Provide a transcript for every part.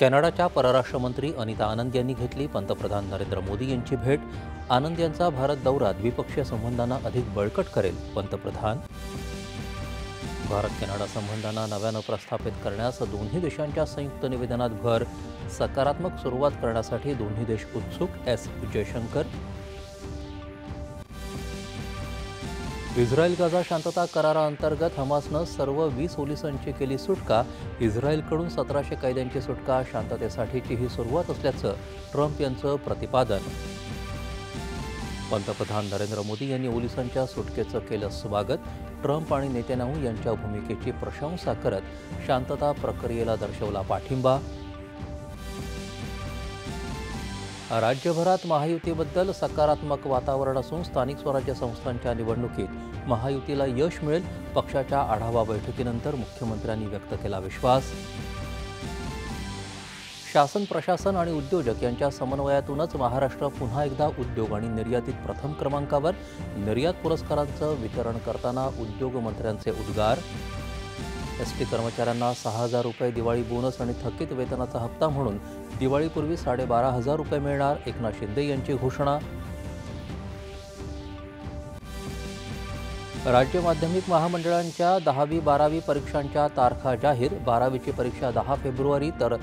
कॅनडाच्या परराष्ट्र मंत्री अनिता आनंद यांनी घेतली पंतप्रधान नरेंद्र मोदी यांची भेट। आनंद यांचा भारत दौरा द्विपक्षीय संबंधांना अधिक बळकट करेल। पंतप्रधान भारत कॅनडा संबंधांना नव्यानं प्रस्थापित करण्यास दोन्ही देशांच्या संयुक्त निवेदनात भर। सकारात्मक सुरुवात करण्यासाठी दोन्ही देश उत्सुक। एस जयशंकर। इस्रायल गाझा शांतता कराराअंतर्गत हमासनं सर्व 20 पोलिसांची केली सुटका। इस्रायलकडून 1700 कैद्यांची सुटका शांततेसाठीची ही सुरुवात असल्याचं ट्रम्प यांचं प्रतिपादन। पंतप्रधान नरेंद्र मोदी यांनी पोलिसांच्या सुटकेचं केलं स्वागत। ट्रम्प आणि नेतन्याहू यांच्या भूमिकेची प्रशंसा करत शांतता प्रक्रियेला दर्शवला पाठिंबा। राज्यभरात महायुतीबद्दल सकारात्मक वातावरण असून स्थानिक स्वराज्य संस्थांच्या निवडणुकीत महायुतीला यश मिळेल। पक्षाच्या आढावा बैठकीनंतर मुख्यमंत्र्यांनी व्यक्त केला विश्वास। शासन प्रशासन आणि उद्योजक यांच्या समन्वयातूनच महाराष्ट्र पुन्हा एकदा उद्योग आणि निर्यातीत प्रथम क्रमांकावर। निर्यात पुरस्कारांचं वितरण करताना उद्योगमंत्र्यांचे उद्गार। एसटी कर्मचाऱ्यांना 6,000 रुपये दिवाळी बोनस आणि थकीत वेतनाचा हप्ता म्हणून दिवाळीपूर्वी 12,500 रुपये मिळणार। एकनाथ शिंदे यांची घोषणा। राज्य माध्यमिक महामंडळांच्या 10वी-12वी परीक्षांच्या तारखा जाहीर। 12वीची परीक्षा 10 फेब्रुवारी तर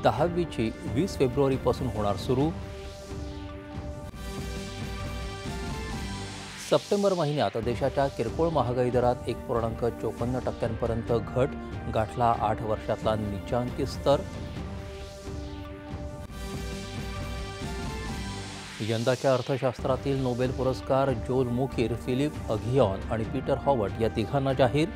10वीची 20 फेब्रुवारीपासून होणार सुरू। सप्टेंबर महिन्यात देशाच्या किरकोळ महागाई दरात 1.54% घट, गाठला 8 वर्षातला नीचांकी स्तर। यंदाच्या अर्थशास्त्रातील नोबेल पुरस्कार जोल मुखीर, फिलिप अघियॉन आणि पीटर हॉवर्ट या तिघांना जाहीर।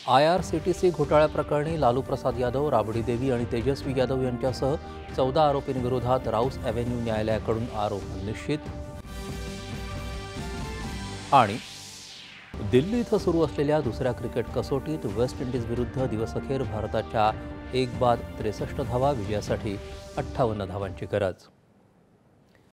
IRCTC घोटाळ्याप्रकरणी लालू प्रसाद यादव, राबडी देवी आणि तेजस्वी यादव यांच्यासह 14 आरोपींविरोधात राऊस ॲव्हेन्यू न्यायालयाकडून आरोप निश्चित। आणि दिल्ली इथं सुरू असलेल्या दुसऱ्या क्रिकेट कसोटीत वेस्ट इंडिज विरुद्ध दिवसअखेर भारताच्या 1 बाद 63 धावा, विजयासाठी 58 धावांची गरज।